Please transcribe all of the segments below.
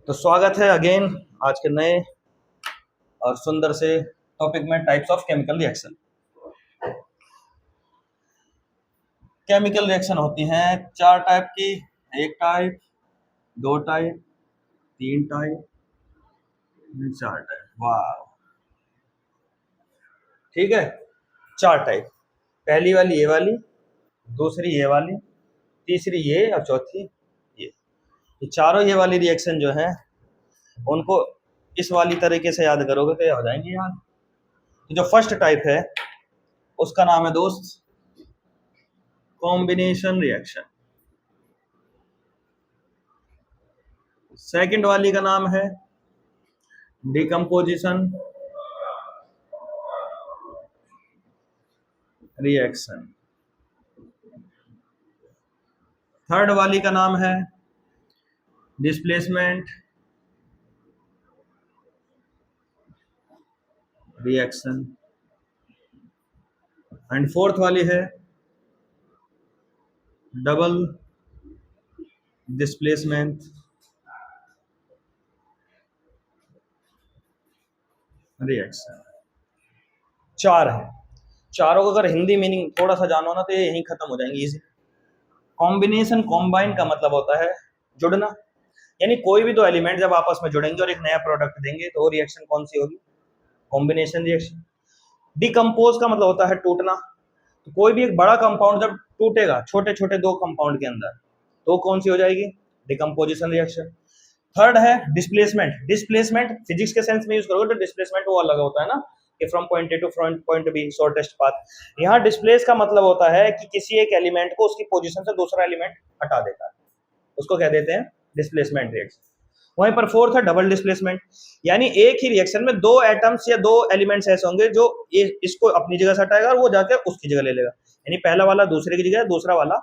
तो स्वागत है अगेन आज के नए और सुंदर से टॉपिक में types of chemical reaction. Chemical reaction होती हैं चार टाइप की, एक टाइप, दो टाइप, तीन टाइप, चार टाइप। वाह, ठीक है। चार टाइप, पहली वाली ये वाली, दूसरी ये वाली, तीसरी ये और चौथी ये चारों ये वाली रिएक्शन जो है उनको इस वाली तरीके से याद करोगे तो ये हो जाएंगे याद। तो जो फर्स्ट टाइप है उसका नाम है दोस्त कॉम्बिनेशन रिएक्शन। सेकंड वाली का नाम है डिकम्पोजिशन रिएक्शन। थर्ड वाली का नाम है डिस्प्लेसमेंट रिएक्शन। एंड फोर्थ वाली है डबल डिस्प्लेसमेंट रिएक्शन। चार है, चारों का अगर हिंदी मीनिंग थोड़ा सा जानो ना तो ये यहीं खत्म हो जाएंगे इजी। कॉम्बिनेशन, कॉम्बाइन का मतलब होता है जुड़ना, यानी कोई भी दो एलिमेंट जब आपस में जुड़ेंगे और एक नया प्रोडक्ट देंगे तो वो रिएक्शन कौन सी होगी? Combination reaction. डिकम्पोज का मतलब होता है टूटना, तो कोई भी एक बड़ा कंपाउंड जब टूटेगा छोटे छोटे दो कंपाउंड के अंदर तो कौन सी हो जाएगी? Decomposition reaction. थर्ड है डिस्प्लेसमेंट। डिस्प्लेसमेंट फिजिक्स के सेंस में यूज करोगे तो डिस्प्लेसमेंट वो अलग होता है ना कि from point A to point B, shortest path. यहाँ डिस्प्लेस का मतलब होता है कि किसी एक एलिमेंट को उसकी पोजीशन से दूसरा एलिमेंट हटा देता है, उसको क्या देते हैं? Displacement reaction. वहीं पर फोर्थ है डबल डिस्प्लेसमेंट, यानी एक ही रिएक्शन में दो एटम्स या दो एलिमेंट्स ऐसे होंगे जो इसको अपनी जगह से हटाएगा और वो जाकर उसकी जगह ले लेगा, यानी पहला वाला दूसरे की जगह, दूसरा वाला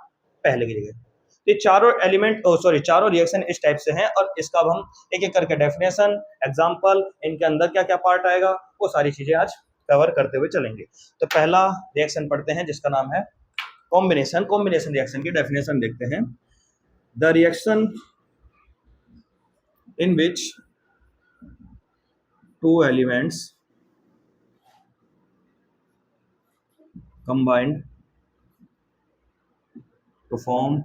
पहले की जगह। ये चारों एलिमेंट चारों रिएक्शन इस टाइप से हैं और इसका अब हम एक एक करके डेफिनेशन, एग्जांपल, इनके अंदर क्या क्या पार्ट आएगा वो सारी चीजें आज कवर करते हुए चलेंगे। तो पहला रिएक्शन पढ़ते हैं जिसका नाम है कॉम्बिनेशन। कॉम्बिनेशन रिएक्शन की डेफिनेशन देखते हैं। The reaction in which two elements combined to form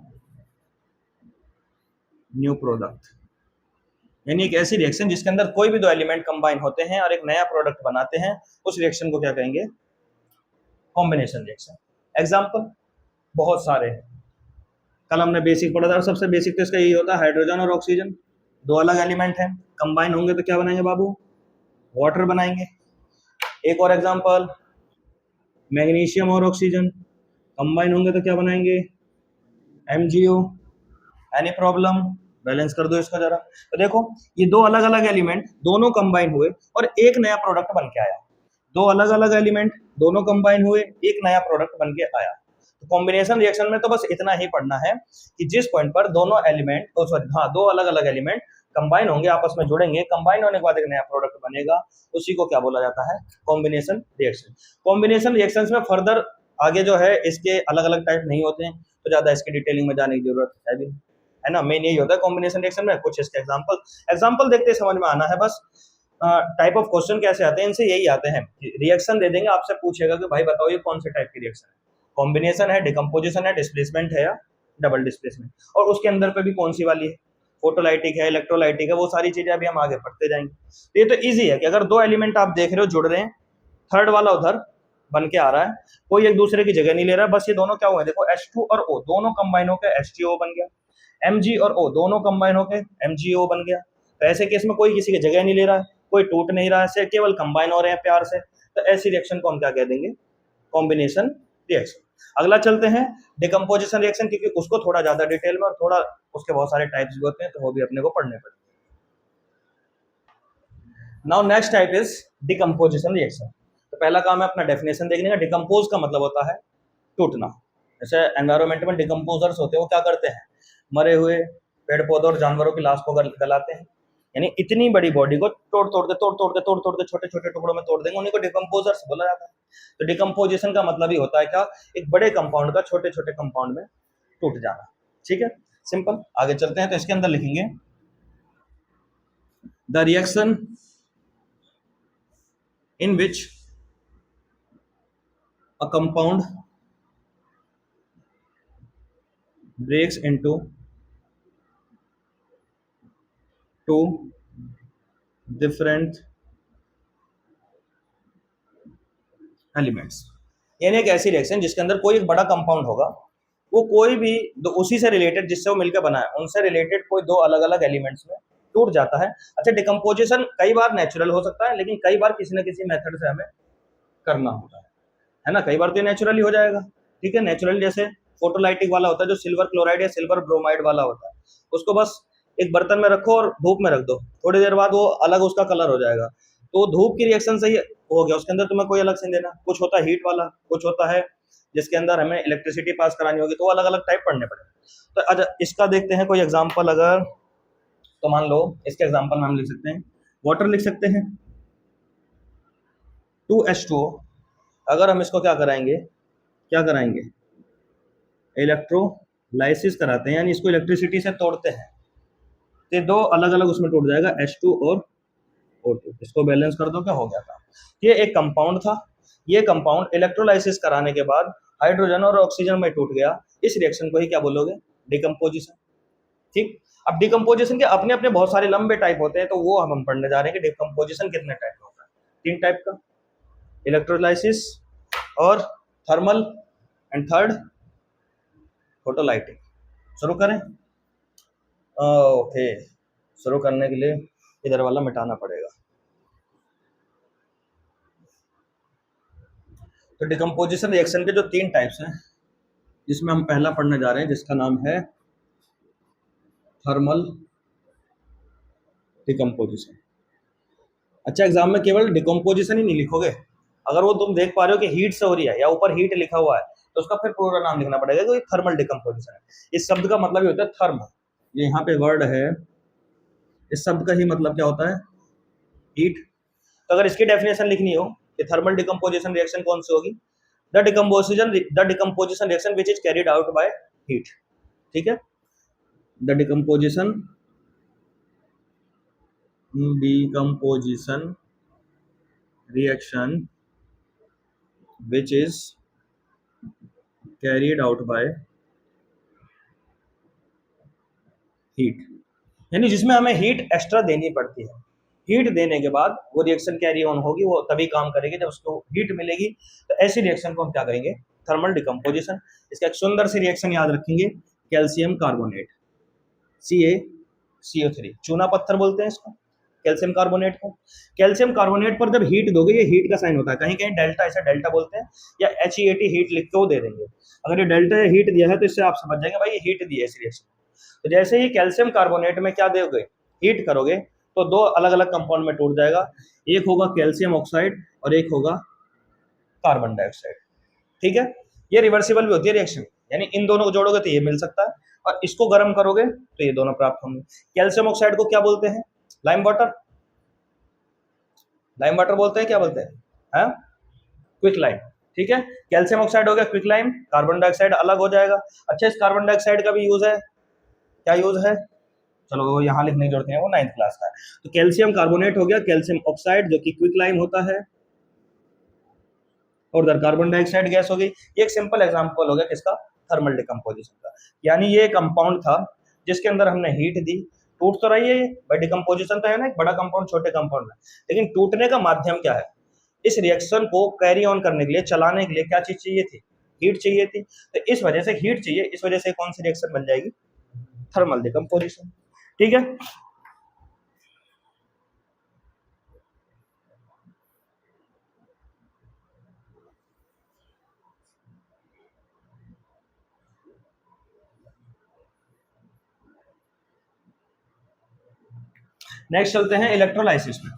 new product, यानी एक ऐसी रिएक्शन जिसके अंदर कोई भी दो एलिमेंट कंबाइन होते हैं और एक नया प्रोडक्ट बनाते हैं, उस रिएक्शन को क्या कहेंगे? Combination reaction. एग्जांपल बहुत सारे हैं, कल हमने बेसिक पढ़ा था और सबसे बेसिक तो इसका यही होता है हाइड्रोजन और ऑक्सीजन, दो अलग एलिमेंट हैं, कंबाइन होंगे तो क्या बनाएंगे बाबू? वाटर बनाएंगे। एक और एग्जांपल मैग्नीशियम और ऑक्सीजन कंबाइन होंगे तो क्या बनाएंगे? MgO। Any problem? बैलेंस कर दो इसका जरा। तो देखो ये दो अलग अलग एलिमेंट दोनों कंबाइन हुए और एक नया प्रोडक्ट बन के आया। दो अलग अलग एलिमेंट दोनों कंबाइन हुए, एक नया प्रोडक्ट बन के आया। तो कॉम्बिनेशन रिएक्शन में तो बस इतना ही पढ़ना है कि जिस पॉइंट पर दोनों एलिमेंट दो अलग अलग एलिमेंट कंबाइन होंगे, आपस में जुड़ेंगे, कंबाइन होने के बाद एक नया प्रोडक्ट बनेगा, उसी को क्या बोला जाता है? Combination reaction. कॉम्बिनेशन रिएक्शंस में फर्दर आगे जो है इसके अलग अलग टाइप नहीं होते हैं तो ज्यादा इसकी डिटेलिंग में जाने की जरूरत है भी, है ना। मेन यही होता है कॉम्बिनेशन रिएक्शन में। कुछ इसके एग्जांपल देखते समझ में आना है बस। टाइप ऑफ क्वेश्चन कैसे आते हैं, इनसे यही आते हैं। रिएक्शन दे देंगे, आपसे पूछेगा कि भाई बताओ ये कौन से टाइप की रिएक्शन है, कॉम्बिनेशन है, डिकम्पोजिशन है, डिस्प्लेसमेंट है या डबल डिस्प्लेसमेंट, और उसके अंदर पे भी कौन सी वाली है, फोटोलाइटिक है, इलेक्ट्रोलाइटिक है, वो सारी चीजें अभी हम आगे पढ़ते जाएंगे। तो ये तो ईजी है कि अगर दो एलिमेंट आप देख रहे हो जुड़ रहे हैं, थर्ड वाला उधर बन के आ रहा है, कोई एक दूसरे की जगह नहीं ले रहा, बस ये दोनों क्या हुए, देखो H2 और O दोनों कंबाइन होकर HTO बन गया, Mg और O दोनों कंबाइन होकर MgO बन गया। तो ऐसे केस में कोई किसी की जगह नहीं ले रहा है, कोई टूट नहीं रहा है, केवल कंबाइन हो रहे हैं प्यार से, तो ऐसी रिएक्शन को हम क्या कह देंगे? Combination reaction. अगला चलते हैं डिकम्पोजिशन रिएक्शन, क्योंकि उसको थोड़ा ज्यादा डिटेल में और थोड़ा उसके बहुत सारे टाइप्स भी होते हैं तो वो भी अपने को पढ़ने पड़ते हैं। Now next type is decomposition reaction. तो पहला काम है अपना डेफिनेशन देखने का। डिकम्पोज का मतलब होता है टूटना। जैसे एनवायरमेंट में डिकम्पोजर्स होते हैं, वो क्या करते हैं? मरे हुए पेड़ पौधों और जानवरों की लाश को गलाते हैं, यानी इतनी बड़ी बॉडी को तोड़ तोड़ के छोटे छोटे टुकड़ों में तोड़ देंगे, उन्हीं को डिकम्पोजर्स बोला जाता है। तो डिकम्पोजिशन का मतलब ही होता है क्या? एक बड़े कंपाउंड का छोटे छोटे कंपाउंड में टूट जाना। ठीक है, सिंपल। आगे चलते हैं तो इसके अंदर लिखेंगे the reaction in which a compound breaks into two different elements, यानी एक ऐसी रिएक्शन जिसके अंदर कोई एक बड़ा कंपाउंड होगा, वो कोई भी उसी से रिलेटेड जिससे वो मिलकर बना है उनसे रिलेटेड कोई दो अलग अलग एलिमेंट्स में टूट जाता है। अच्छा, डिकम्पोजिशन कई बार नेचुरल हो सकता है, लेकिन कई बार किसी न किसी मेथड से हमें करना होता है ना। कई बार तो नेचुरली हो जाएगा, ठीक है। नेचुरल जैसे फोटोलाइटिक वाला होता है, जो सिल्वर क्लोराइड या सिल्वर ब्रोमाइड वाला होता है, उसको बस एक बर्तन में रखो और धूप में रख दो, थोड़ी देर बाद वो अलग उसका कलर हो जाएगा। तो धूप की रिएक्शन से ही हो गया, उसके अंदर तुम्हें कोई अलग से देना। कुछ होता है हीट वाला, कुछ होता है जिसके अंदर हमें इलेक्ट्रिसिटी पास करानी होगी, तो अलग अलग टाइप पढ़ने पड़ेंगे। तो अच्छा, इसका देखते हैं कोई एग्जाम्पल। अगर तो मान लो इसके एग्जाम्पल में हम लिख सकते हैं, वाटर लिख सकते हैं 2H2O। अगर हम इसको क्या कराएंगे, क्या कराएंगे, इलेक्ट्रोलाइसिस कराते हैं, यानी इसको इलेक्ट्रिसिटी से तोड़ते हैं, तो दो अलग अलग उसमें टूट जाएगा, H2 और O2। इसको बैलेंस कर दो, क्या हो गया था। ये एक कंपाउंड था, ये कंपाउंड इलेक्ट्रोलाइसिस कराने के बाद हाइड्रोजन और ऑक्सीजन में टूट गया। इस रिएक्शन को ही क्या बोलोगे, डिकम्पोजिशन। ठीक। अब डिकम्पोजिशन के अपने अपने बहुत सारे लंबे टाइप होते हैं, तो वो हम पढ़ने जा रहे हैं कि डिकम्पोजिशन कितने टाइप का होता है। 3 टाइप का, इलेक्ट्रोलाइसिस और थर्मल एंड थर्ड फोटोलाइटिक। शुरू करें। ओके, शुरू करने के लिए इधर वाला मिटाना पड़ेगा। तो डिकम्पोजिशन रिएक्शन के जो 3 टाइप्स हैं, जिसमें हम पहला पढ़ने जा रहे हैं, जिसका नाम है थर्मल डिकम्पोजिशन। अच्छा, एग्जाम में केवल डिकम्पोजिशन ही नहीं लिखोगे, अगर वो तुम देख पा रहे हो कि हीट से हो रही है या ऊपर हीट लिखा हुआ है, तो उसका फिर पूरा नाम लिखना पड़ेगा कि थर्मल डिकम्पोजिशन है। इस शब्द का मतलब ही होता है थर्म, ये यहाँ पे वर्ड है, इस शब्द का ही मतलब क्या होता है, हीट। तो अगर इसकी डेफिनेशन लिखनी हो कि थर्मल डिकम्पोजिशन रिएक्शन कौन सी होगी, the decomposition reaction which is carried out by heat. ठीक है, the decomposition reaction which is carried out by heat, यानी जिसमें हमें हीट एक्स्ट्रा देनी पड़ती है। हीट देने के बाद वो रिएक्शन कैरी ऑन होगी, वो तभी काम करेगी जब उसको हीट मिलेगी। तो ऐसी रिएक्शन को हम क्या करेंगे, थर्मल डिकम्पोजिशन। इसका एक सुंदर सी रिएक्शन याद रखेंगे, कैल्शियम कार्बोनेट CaCO3, चूना पत्थर बोलते हैं इसको, कैल्शियम कार्बोनेट को। कैल्शियम कार्बोनेट पर जब हीट दोगे, ये हीट का साइन होता है, कहीं कहीं डेल्टा, ऐसा डेल्टा बोलते हैं, या HEAT हीट लिख के वो दे देंगे। अगर ये डेल्टा या हीट दिया है तो इससे आप समझ जाएंगे भाई ये हीट दी है इस रिएक्शन। तो जैसे ही कैल्शियम कार्बोनेट में क्या दोगे, हीट करोगे, तो दो अलग अलग कंपाउंड में टूट जाएगा। एक होगा कैल्शियम ऑक्साइड और एक होगा कार्बन डाइऑक्साइड। ठीक है, ये रिवर्सिबल भी होती है रिएक्शन, यानी इन दोनों को जोड़ोगे तो ये मिल सकता है, और इसको गर्म करोगे तो ये दोनों प्राप्त होंगे। कैल्शियम ऑक्साइड को क्या बोलते हैं, लाइम वाटर, लाइम वाटर बोलते हैं, क्या बोलते हैं, हाँ, क्विक लाइम। ठीक है, कैल्शियम ऑक्साइड हो गया क्विक लाइम, कार्बन डाइऑक्साइड अलग हो जाएगा। अच्छा, इस कार्बन डाइऑक्साइड का भी यूज है, क्या यूज है, चलो वो यहाँ लिखने की जरूरत नहीं है, वो 9th क्लास का है। तो कैल्शियम कार्बोनेट हो गया, कैल्शियम ऑक्साइड जो कि क्विक लाइम होता है, और उधर कार्बन डाइऑक्साइड गैस हो गई। ये एक सिंपल एग्जांपल हो गया किसका, थर्मल डिकम्पोजिशन का। यानी ये कंपाउंड था जिसके अंदर हमने हीट दी, टूट तो रही है ये, बट डिकम्पोजिशन तो है ना, एक बड़ा कंपाउंड छोटे कंपाउंड में, लेकिन टूटने का माध्यम क्या है, इस रिएक्शन को कैरी ऑन करने के लिए, चलाने के लिए क्या चीज चाहिए थी, हीट चाहिए थी। तो इस वजह से हीट चाहिए, इस वजह से कौन सी रिएक्शन बन जाएगी, थर्मल डिकम्पोजिशन। ठीक है, नेक्स्ट चलते हैं इलेक्ट्रोलाइसिस में।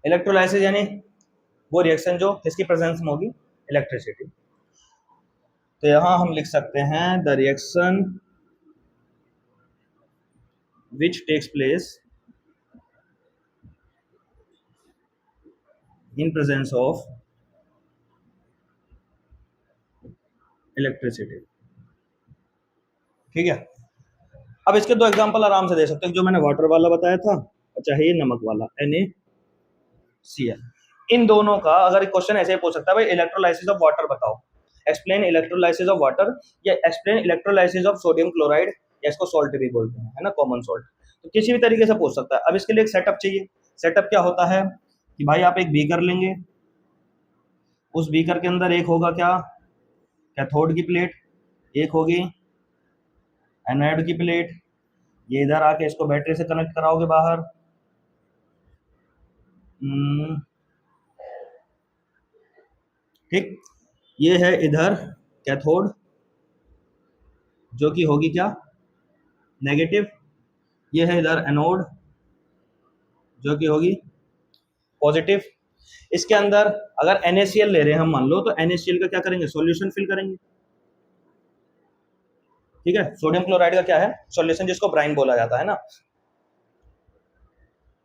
इलेक्ट्रोलाइसिस यानी वो रिएक्शन जो किसकी प्रेजेंस में होगी, इलेक्ट्रिसिटी। तो यहां हम लिख सकते हैं the reaction which takes place in presence of electricity. ठीक है, अब इसके दो एग्जांपल आराम से दे सकते हैं, जो मैंने वाटर वाला बताया था और चाहे ये नमक वाला NaCl। इन दोनों का अगर एक क्वेश्चन ऐसे ही पूछ सकता है, भाई इलेक्ट्रोलाइसिस ऑफ वाटर बताओ, एक्सप्लेन इलेक्ट्रोलाइसिस ऑफ वाटर, या explain electrolysis of sodium chloride, या इसको सॉल्ट भी बोलते हैं, है ना, कॉमन सॉल्ट। तो किसी भी तरीके से पूछ सकता है। अब इसके लिए एक सेटअप चाहिए। सेटअप क्या होता है कि भाई आप एक बीकर लेंगे, उस बीकर के अंदर एक होगा क्या, कैथोड की प्लेट, एक होगी एनोड की प्लेट, ये इधर आके इसको बैटरी से कनेक्ट कराओगे बाहर, ठीक, ये है इधर कैथोड जो कि होगी क्या, नेगेटिव, ये है इधर एनोड जो कि होगी पॉजिटिव। इसके अंदर अगर NaCl ले रहे हैं हम, मान लो, तो NaCl का क्या करेंगे, सॉल्यूशन फिल करेंगे। ठीक है, सोडियम क्लोराइड का क्या है, सॉल्यूशन, जिसको ब्राइन बोला जाता है ना,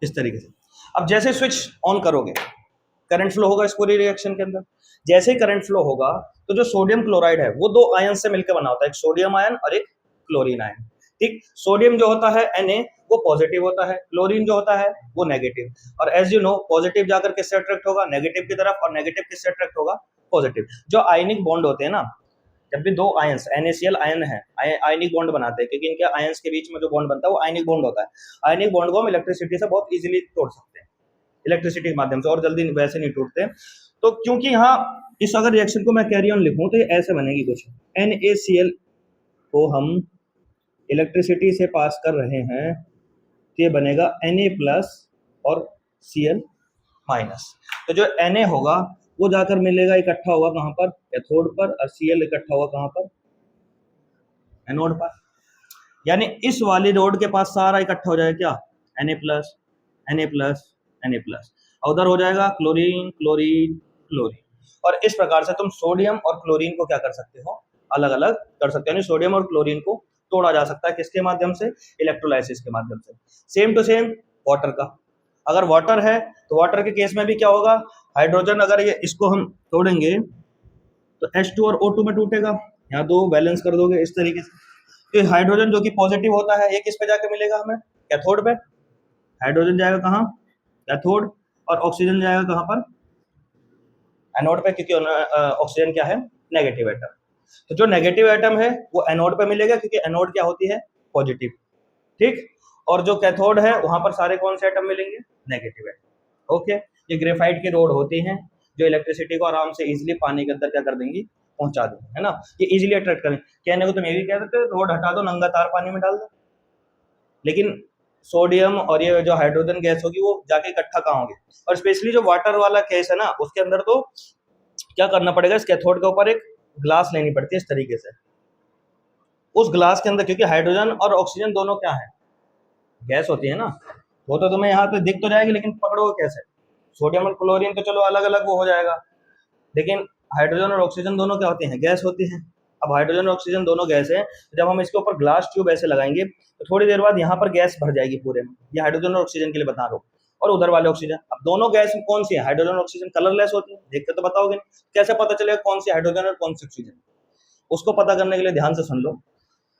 इस तरीके से। अब जैसे स्विच ऑन करोगे, करंट फ्लो होगा इस पूरी रिएक्शन के अंदर। जैसे ही करंट फ्लो होगा तो जो सोडियम क्लोराइड है वो दो आयन से मिलकर बना होता है, एक सोडियम आयन और एक क्लोरीन आयन। ठीक, सोडियम जो होता है Na वो पॉजिटिव होता है, क्लोरीन जो होता है वो नेगेटिव। और एज यू नो, पॉजिटिव जाकर किससे अट्रैक्ट होगा, नेगेटिव की तरफ, और नेगेटिव किससे अट्रैक्ट होगा, पॉजिटिव। जो आयनिक बॉन्ड होते हैं ना, जब भी दो आयंस NaCl आयन है, आयनिक बॉन्ड बनाते हैं, क्योंकि इनके आयंस के बीच में जो बॉन्ड बनता है वो आयनिक बॉन्ड होता है। आयनिक बॉन्ड को हम इलेक्ट्रिसिटी से बहुत इजीली तोड़ सकते हैं, इलेक्ट्रिसिटी के माध्यम से, और जल्दी वैसे नहीं टूटते। तो क्योंकि यहाँ इस अगर रिएक्शन को मैं कैरी ऑन लिखूं तो ये ऐसे बनेगी कुछ, NaCl को हम इलेक्ट्रिसिटी से पास कर रहे हैं तो ये बनेगा Na+ और Cl-। तो जो Na होगा वो जाकर मिलेगा, इकट्ठा होगा कहां पर, कैथोड पर, और Cl इकट्ठा होगा कहां पर, एनोड पर। यानी इस वाली रोड के पास सारा इकट्ठा हो जाएगा क्या, Na+, Na+, Na+, और उधर हो जाएगा क्लोरीन क्लोरीन क्लोरीन। और इस प्रकार से तुम सोडियम और क्लोरीन को क्या कर सकते हो, अलग अलग कर सकते हो। यानी सोडियम और क्लोरीन को तोड़ा जा सकता है किसके माध्यम से, इलेक्ट्रोलाइसिस के माध्यम से। सेम टू सेम वाटर का, अगर वाटर है तो वाटर के केस में भी क्या होगा, हाइड्रोजन अगर ये इसको हम तोड़ेंगे तो H2 और O2 में टूटेगा, यहाँ दो बैलेंस कर दोगे इस तरीके से। तो हाइड्रोजन जो कि पॉजिटिव होता है ये किस पे जाके मिलेगा हमें, कैथोड पे। हाइड्रोजन जाएगा कहाँ, कैथोड, और ऑक्सीजन जाएगा कहाँ पर, एनोड पे, क्योंकि ऑक्सीजन क्या है, नेगेटिव एटम। तो जो नेगेटिव एटम है वो एनोड पे मिलेगा, क्योंकि एनोड क्या होती है, पॉजिटिव। ठीक, और जो कैथोड है वहां पर सारे कौन से एटम मिलेंगे, नेगेटिव एटम। ओके, ये ग्रेफाइट की रोड होती है जो इलेक्ट्रिसिटी को आराम से इजीली पानी के अंदर क्या कर देंगी, पहुंचा देंगे, है ना, ये इजीली अट्रैक्ट करें। कहने को तुम ये भी कह देते रोड हटा दो, नंगा तार पानी में डाल दो, लेकिन सोडियम और ये जो हाइड्रोजन गैस होगी वो जाके इकट्ठा कहाँ होंगे। और स्पेशली जो वाटर वाला केस है ना, उसके अंदर तो क्या करना पड़ेगा, इस कैथोड के ऊपर एक ग्लास लेनी पड़ती है इस तरीके से, उस ग्लास के अंदर, क्योंकि हाइड्रोजन और ऑक्सीजन दोनों क्या है, गैस होती है ना, वो तो तुम्हें यहाँ पे दिख तो जाएगी लेकिन पकड़ोगे कैसे। सोडियम और क्लोरीन तो चलो अलग अलग वो हो जाएगा, लेकिन हाइड्रोजन और ऑक्सीजन दोनों क्या होती हैं, गैस होती हैं। अब हाइड्रोजन और ऑक्सीजन दोनों गैस है, जब हम इसके ऊपर ग्लास ट्यूब ऐसे लगाएंगे तो थोड़ी देर बाद यहाँ पर गैस भर जाएगी पूरे में। ये हाइड्रोजन और ऑक्सीजन के लिए बता रहा हूँ, और उधर वाले ऑक्सीजन। अब दोनों गैस कौन सी है, हाइड्रोजन और ऑक्सीजन कलरलेस होती है, देख के तो बताओगे कैसे पता चलेगा कौन सी हाइड्रोजन और कौन सी ऑक्सीजन। उसको पता करने के लिए ध्यान से सुन लो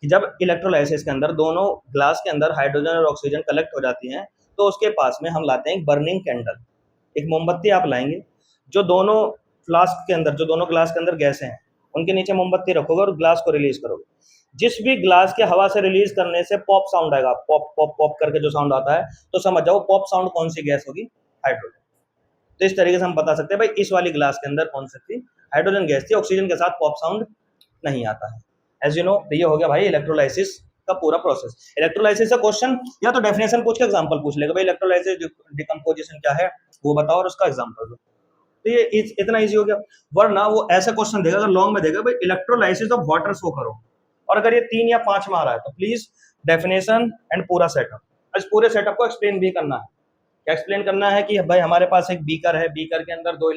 कि जब इलेक्ट्रोलाइसिस के अंदर दोनों ग्लास के अंदर हाइड्रोजन और ऑक्सीजन कलेक्ट हो जाती हैं, तो उसके पास में हम लाते हैं एक बर्निंग कैंडल, एक मोमबत्ती आप लाएंगे, जो दोनों फ्लास्क के अंदर, जो दोनों ग्लास के अंदर गैसें हैं उनके नीचे मोमबत्ती रखोगे और ग्लास को रिलीज करोगे। जिस भी ग्लास के हवा से रिलीज करने से पॉप साउंड आएगा, पॉप पॉप पॉप करके जो साउंड आता है, तो समझ जाओ पॉप साउंड कौन सी गैस होगी, हाइड्रोजन। तो इस तरीके से हम बता सकते हैं भाई इस वाली ग्लास के अंदर कौन सी थी, हाइड्रोजन गैस थी, ऑक्सीजन के साथ पॉप साउंड नहीं आता है। एज यू नो, तो ये हो गया भाई इलेक्ट्रोलाइसिस का पूरा प्रोसेस। इलेक्ट्रोलाइसिस का क्वेश्चन या तो डेफिनेशन पूछ के एग्जांपल पूछ लेगा, भाई इलेक्ट्रोलाइसिस डिकम्पोजिशन क्या है वो बताओ और उसका एग्जांपल दो, तो ये इतना इजी हो गया। वरना वो ऐसा क्वेश्चन देगा, अगर लॉन्ग में देगा भाई इलेक्ट्रोलाइसिस ऑफ वाटर शो करो, और अगर ये 3 या 5 में आ रहा है तो प्लीज डेफिनेशन एंड पूरा सेटअप, इस पूरे सेटअप को एक्सप्लेन भी करना है। क्या एक्सप्लेन करना है कि भाई हमारे पास एक बीकर है, बीकर के अंदर दो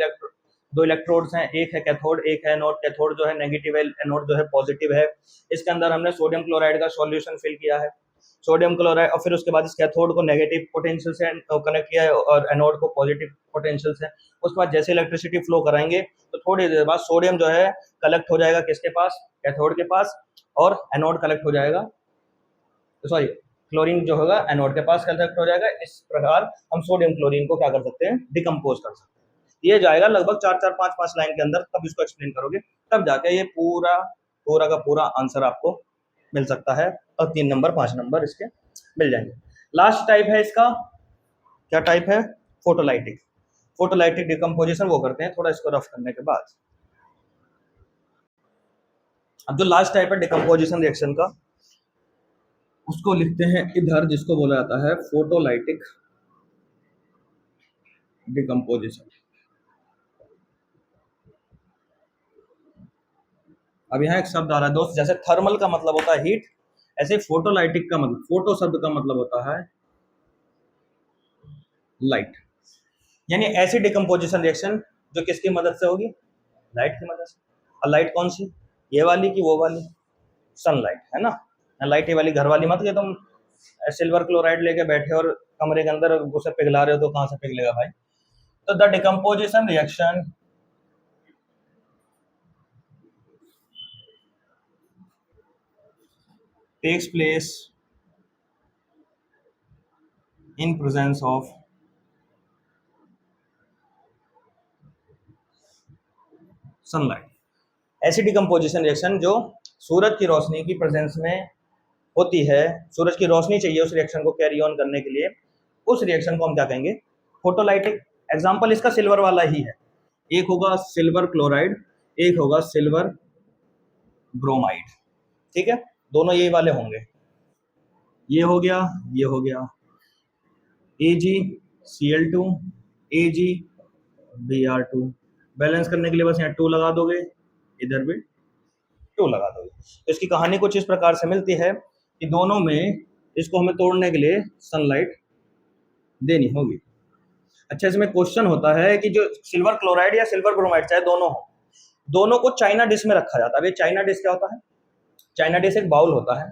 इलेक्ट्रोड्स हैं, एक है कैथोड एक है एनोड, कैथोड जो है नेगेटिव है, एनोड जो है पॉजिटिव है। इसके अंदर हमने सोडियम क्लोराइड का सॉल्यूशन फिल किया है। सोडियम क्लोराइड, और फिर उसके बाद इस कैथोड को नेगेटिव पोटेंशियल से कनेक्ट किया है और एनोड को पॉजिटिव पोटेंशियल से। उसके बाद जैसे इलेक्ट्रिसिटी फ्लो कराएंगे तो थोड़ी देर बाद सोडियम जो है कलेक्ट हो जाएगा किसके पास, कैथोड के पास, और एनोड कलेक्ट हो जाएगा, सॉरी क्लोरीन जो होगा एनोड के पास कलेक्ट हो जाएगा। इस प्रकार हम सोडियम क्लोरीन को क्या कर सकते हैं, डिकम्पोज कर सकते हैं। ये जाएगा लगभग 4-4, 5-5 लाइन के अंदर, तब इसको एक्सप्लेन करोगे तब जाके ये पूरा पूरा का पूरा आंसर आपको मिल सकता है, और 3 नंबर 5 नंबर इसके मिल जाएंगे। लास्ट टाइप है इसका, क्या टाइप है, फोटोलाइटिक। फोटोलाइटिक डिकम्पोजिशन वो करते हैं थोड़ा इसको रफ करने के बाद। अब जो लास्ट टाइप है डिकम्पोजिशन रिएक्शन का, उसको लिखते हैं इधर, जिसको बोला जाता है फोटोलाइटिक डिकम्पोजिशन। अब यहाँ एक शब्द आ रहा है दोस्त, जैसे थर्मल का मतलब होता है हीट, ऐसे फोटोलाइटिक का मतलब, फोटो शब्द का मतलब होता है लाइट, यानी ऐसी डिकम्पोजिशन रिएक्शन जो किसकी मदद से होगी, लाइट की मदद से। और लाइट कौन सी, ये वाली की वो वाली, सनलाइट है ना। लाइट ये वाली घर वाली मत, कि तुम सिल्वर क्लोराइड लेके बैठे और कमरे के अंदर उसे पिघला रहे हो तो कहां से पिघलेगा भाई। तो the decomposition reaction takes place in presence of sunlight. ऐसी डिकम्पोजिशन रिएक्शन जो सूरज की रोशनी की प्रेजेंस में होती है, सूरज की रोशनी चाहिए उस रिएक्शन को कैरी ऑन करने के लिए, उस रिएक्शन को हम क्या कहेंगे, फोटोलाइटिक। एग्जांपल इसका सिल्वर वाला ही है, एक होगा सिल्वर क्लोराइड, एक होगा सिल्वर ब्रोमाइड, ठीक है, दोनों यही वाले होंगे। ये हो गया, ये हो गया AgCl2 AgBr2। बैलेंस करने के लिए बस यहाँ 2 लगा दोगे, इधर भी 2 लगा दोगे। तो इसकी कहानी कुछ इस प्रकार से मिलती है कि दोनों में इसको हमें तोड़ने के लिए सनलाइट देनी होगी। अच्छा, इसमें क्वेश्चन होता है कि जो सिल्वर क्लोराइड या सिल्वर ब्रोमाइड चाहे दोनों हो, दोनों को चाइना डिश में रखा जाता है। अब ये चाइना डिश क्या होता है, चाइना डिश एक बाउल होता है,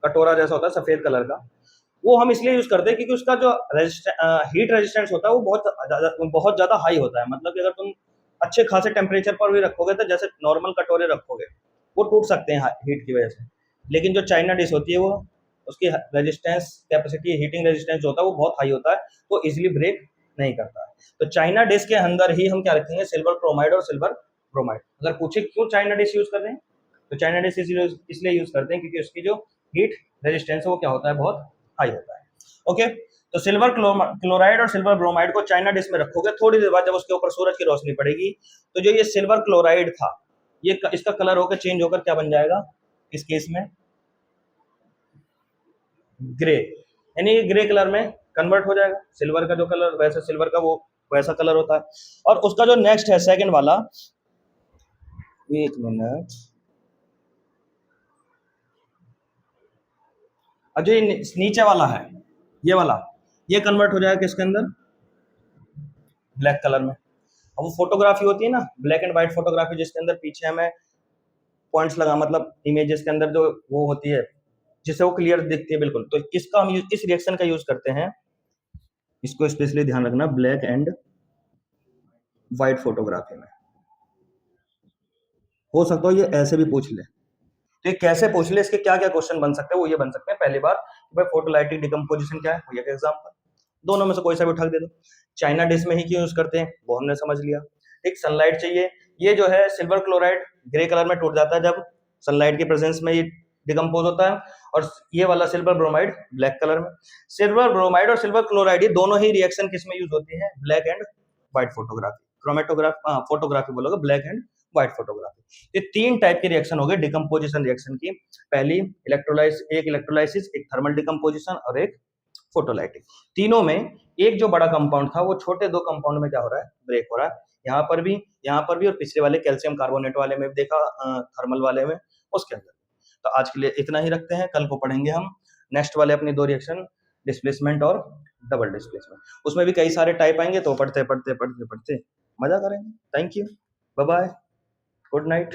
कटोरा जैसा होता है सफेद कलर का। वो हम इसलिए यूज करते हैं क्योंकि उसका जो हीट रेजिस्टेंस होता है वो बहुत ज्यादा हाई होता है। मतलब कि अगर तुम अच्छे खासे टेम्परेचर पर भी रखोगे तो जैसे नॉर्मल कटोरे रखोगे वो टूट सकते हैं हीट की वजह से, लेकिन जो चाइना डिश होती है वो उसकी रेजिस्टेंस कैपेसिटी, हीटिंग रेजिस्टेंस जो होता है वो बहुत हाई होता है, तो इजिली ब्रेक नहीं करता है। तो चाइना डिश के अंदर ही हम क्या रखेंगे, सिल्वर क्रोमाइड और सिल्वर ब्रोमाइड। अगर पूछे क्यों चाइना डिश यूज कर रहे हैं, तो चाइना डिश इसलिए यूज करते हैं क्योंकि उसकी जो हीट रेजिस्टेंस है वो क्या होता है, बहुत हाई होता है। ओके, तो सिल्वर क्लोराइड और सिल्वर ब्रोमाइड को चाइना डिश में रखोगे, थोड़ी देर बाद जब उसके ऊपर सूरज की रोशनी पड़ेगी तो जो ये सिल्वर क्लोराइड था ये इसका कलर होकर चेंज होकर क्या बन जाएगा, इस केस में ग्रे, यानी ये ग्रे कलर में कन्वर्ट हो जाएगा। सिल्वर का जो कलर वैसे सिल्वर का वो वैसा कलर होता है। और उसका जो नेक्स्ट है सेकंड वाला, एक मिनट, और जो नीचे वाला है ये वाला, ये कन्वर्ट हो जाएगा किसके अंदर, ब्लैक कलर में। अब वो फोटोग्राफी होती है ना, ब्लैक एंड व्हाइट फोटोग्राफी, जिसके अंदर पीछे हमें पॉइंट्स लगा, मतलब इमेजेस के अंदर जो वो होती है जिससे वो क्लियर दिखती है बिल्कुल, तो इसका हम इस रिएक्शन का यूज करते हैं। इसको स्पेशली ध्यान रखना, ब्लैक एंड व्हाइट फोटोग्राफी में। हो सकता है ये ऐसे भी पूछ ले, तो ये कैसे पूछ ले, इसके क्या क्या क्वेश्चन बन सकते हैं, वो ये बन सकते हैं। पहली बार भाई फोटोलाइटिक डिकम्पोजिशन क्या है, वो एक एग्जांपल, दोनों में से कोई सा भी उठा दे दो। चाइना डिश में ही क्यों यूज करते हैं वो हमने समझ लिया। एक सनलाइट चाहिए, ये जो है सिल्वर क्लोराइड ग्रे कलर में टूट जाता है जब सनलाइट के प्रेजेंस में ये डिकम्पोज होता है, और ये वाला सिल्वर ब्रोमाइड ब्लैक कलर में। सिल्वर ब्रोमाइड और सिल्वर क्लोराइड ये दोनों ही रिएक्शन किस में यूज होती है, black and white photography, chromatography, photography बोलोगे, ब्लैक एंड व्हाइट फोटोग्राफी। ये 3 टाइप की रिएक्शन हो गई डिकम्पोजिशन रिएक्शन की। पहली एक इलेक्ट्रोलाइसिस, एक थर्मल डिकम्पोजिशन और एक फोटोलाइटिक। तीनों में एक जो बड़ा कंपाउंड था वो छोटे 2 कंपाउंड में क्या हो रहा है, ब्रेक हो रहा है। यहाँ पर भी और पिछले वाले कैल्शियम कार्बोनेट वाले में भी देखा, थर्मल वाले में, उसके अंदर। तो आज के लिए इतना ही रखते हैं, कल को पढ़ेंगे हम नेक्स्ट वाले अपनी 2 रिएक्शन, डिस्प्लेसमेंट और डबल डिस्प्लेसमेंट। उसमें भी कई सारे टाइप आएंगे, तो पढ़ते पढ़ते मजा करेंगे। Thank you, bye bye, good night.